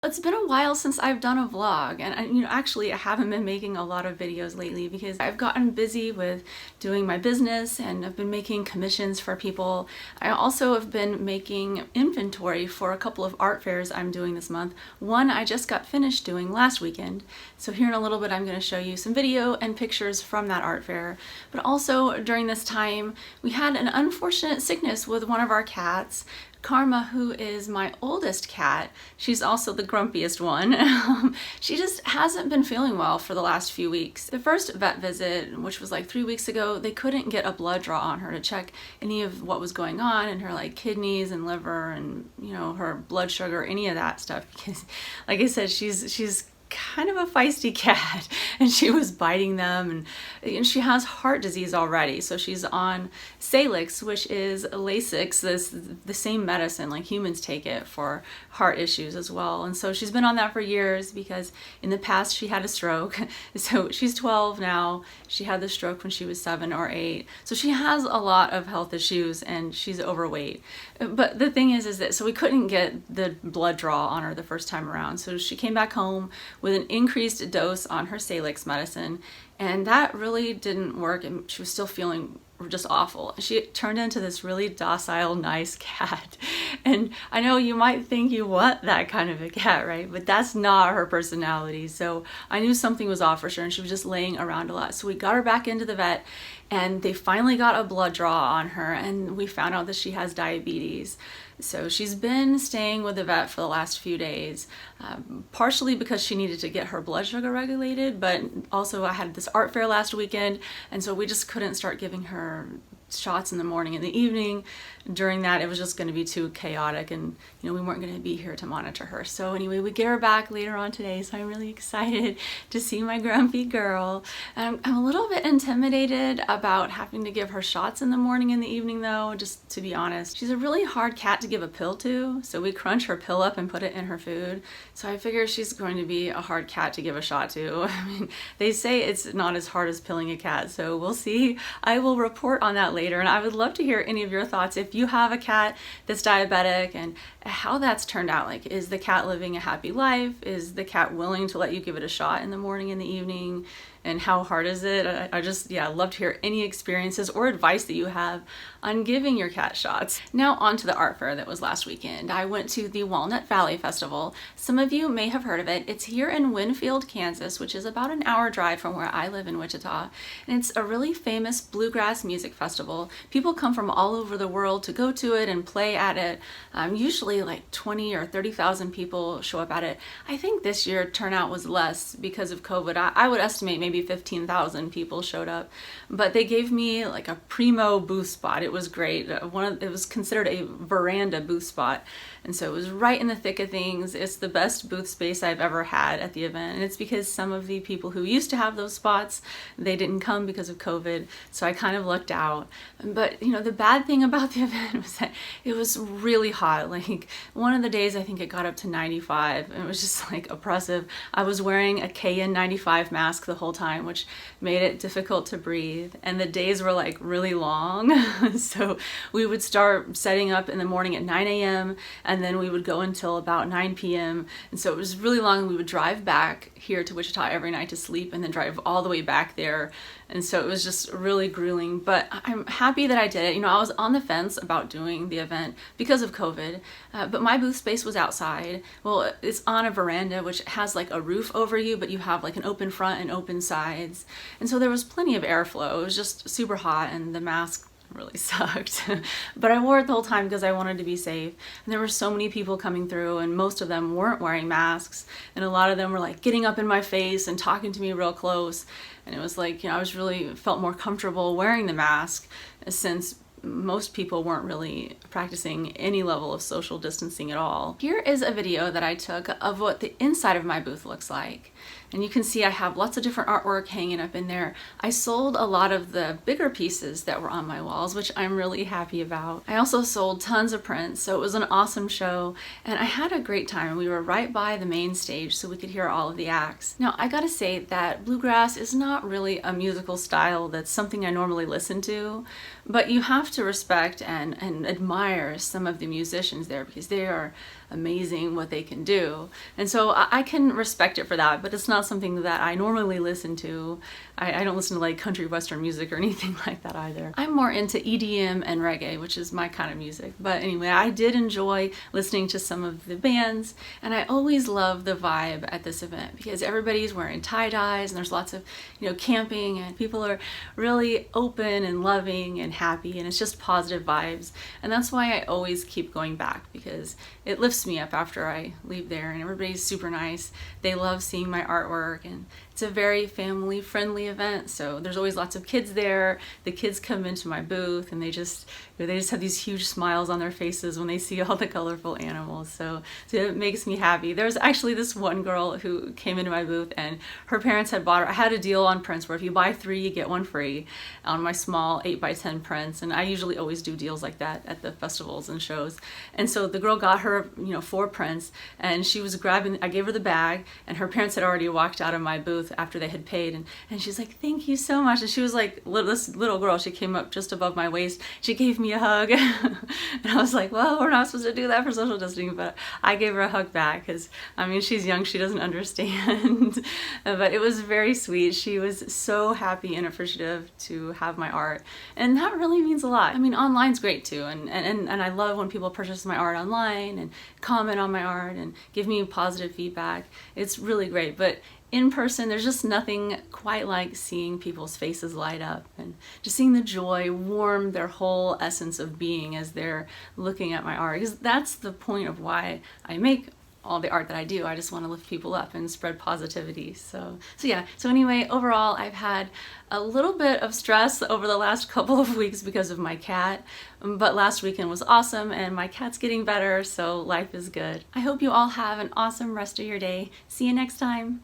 It's been a while since I've done a vlog, and actually I haven't been making a lot of videos lately because I've gotten busy with doing my business and I've been making commissions for people. I also have been making inventory for a couple of art fairs I'm doing this month. One I just got finished doing last weekend, so here in a little bit I'm going to show you some video and pictures from that art fair. But also during this time we had an unfortunate sickness with one of our cats. Karma, who is my oldest cat, she's also the grumpiest one. She just hasn't been feeling well for the last few weeks. The first vet visit, which was like 3 weeks ago, they couldn't get a blood draw on her to check any of what was going on in her like kidneys and liver and her blood sugar, any of that stuff, because like I said, she's kind of a feisty cat and she was biting them, and she has heart disease already, so she's on Salix, which is Lasix, the same medicine, like humans take it for heart issues as well. And so she's been on that for years because in the past she had a stroke. So she's 12 now. She had the stroke when she was 7 or 8, so she has a lot of health issues and she's overweight. But the thing is that so we couldn't get the blood draw on her the first time around, so she came back home with an increased dose on her Salix medicine, and that really didn't work, and she was still feeling just awful. She turned into this really docile, nice cat. And I know you might think you want that kind of a cat, right? But that's not her personality. So I knew something was off for sure, and she was just laying around a lot. So we got her back into the vet, and they finally got a blood draw on her, and we found out that she has diabetes. So she's been staying with the vet for the last few days, partially because she needed to get her blood sugar regulated, but also I had this art fair last weekend, and so we just couldn't start giving her shots in the morning and the evening. During that, it was just going to be too chaotic, and we weren't going to be here to monitor her. So anyway, we get her back later on today, so I'm really excited to see my grumpy girl. I'm a little bit intimidated about having to give her shots in the morning and the evening though, just to be honest. She's a really hard cat to give a pill to, so we crunch her pill up and put it in her food. So I figure she's going to be a hard cat to give a shot to. I mean, they say it's not as hard as pilling a cat, so we'll see. I will report on that later, and I would love to hear any of your thoughts if you have a cat that's diabetic and how that's turned out. Like, is the cat living a happy life? Is the cat willing to let you give it a shot in the morning and the evening? And how hard is it? I just, I'd love to hear any experiences or advice that you have on giving your cat shots. Now on to the art fair that was last weekend. I went to the Walnut Valley Festival. Some of you may have heard of it. It's here in Winfield, Kansas, which is about an hour drive from where I live in Wichita. And it's a really famous bluegrass music festival. People come from all over the world to go to it and play at it. Usually like 20 or 30,000 people show up at it. I think this year turnout was less because of COVID. I would estimate maybe 15,000 people showed up, but they gave me like a primo booth spot. It was great. It was considered a veranda booth spot, and so it was right in the thick of things. It's the best booth space I've ever had at the event, and it's because some of the people who used to have those spots, they didn't come because of COVID, so I kind of lucked out. But the bad thing about the event was that it was really hot. Like one of the days I think it got up to 95, and it was just like oppressive. I was wearing a KN95 mask the whole time, which made it difficult to breathe, and the days were like really long. So we would start setting up in the morning at 9 a.m. and then we would go until about 9 p.m. and so it was really long. We would drive back here to Wichita every night to sleep and then drive all the way back there, and so it was just really grueling. But I'm happy that I did it. I was on the fence about doing the event because of COVID, but my booth space was outside. Well, it's on a veranda which has like a roof over you, but you have like an open front and open sides, and so there was plenty of airflow. It was just super hot, and the mask really sucked. But I wore it the whole time because I wanted to be safe. And there were so many people coming through, and most of them weren't wearing masks, and a lot of them were like getting up in my face and talking to me real close, and it was like I was really felt more comfortable wearing the mask since most people weren't really practicing any level of social distancing at all. Here is a video that I took of what the inside of my booth looks like. And you can see I have lots of different artwork hanging up in there. I sold a lot of the bigger pieces that were on my walls, which I'm really happy about. I also sold tons of prints, so it was an awesome show, and I had a great time. We were right by the main stage, so we could hear all of the acts. Now, I gotta say that bluegrass is not really a musical style that's something I normally listen to, but you have to respect and admire some of the musicians there because they are amazing what they can do. And so I can respect it for that, but it's not something that I normally listen to. I don't listen to like country western music or anything like that either. I'm more into EDM and reggae, which is my kind of music. But anyway, I did enjoy listening to some of the bands, and I always love the vibe at this event because everybody's wearing tie-dyes and there's lots of, camping, and people are really open and loving and happy, and it's just positive vibes. And that's why I always keep going back, because it lifts me up after I leave there, and everybody's super nice. They love seeing my artwork, and it's a very family friendly event, so there's always lots of kids there. The kids come into my booth and they just have these huge smiles on their faces when they see all the colorful animals, so it makes me happy. There's actually this one girl who came into my booth, and her parents had bought her. I had a deal on prints where if you buy 3 you get 1 free on my small 8x10 prints, and I usually always do deals like that at the festivals and shows. And so the girl got her 4 prints, and she was grabbing, I gave her the bag, and her parents had already walked out of my booth after they had paid, and she's like, "Thank you so much." And she was like, this little girl, she came up just above my waist, she gave me a hug. And I was like, well, we're not supposed to do that for social distancing, but I gave her a hug back because she's young, she doesn't understand. But it was very sweet. She was so happy and appreciative to have my art, and that really means a lot. Online's great too, and I love when people purchase my art online and comment on my art and give me positive feedback. It's really great, but in person, there's just nothing quite like seeing people's faces light up and just seeing the joy warm their whole essence of being as they're looking at my art, because that's the point of why I make all the art that I do. I just want to lift people up and spread positivity. So anyway, overall, I've had a little bit of stress over the last couple of weeks because of my cat, but last weekend was awesome and my cat's getting better, so life is good. I hope you all have an awesome rest of your day. See you next time.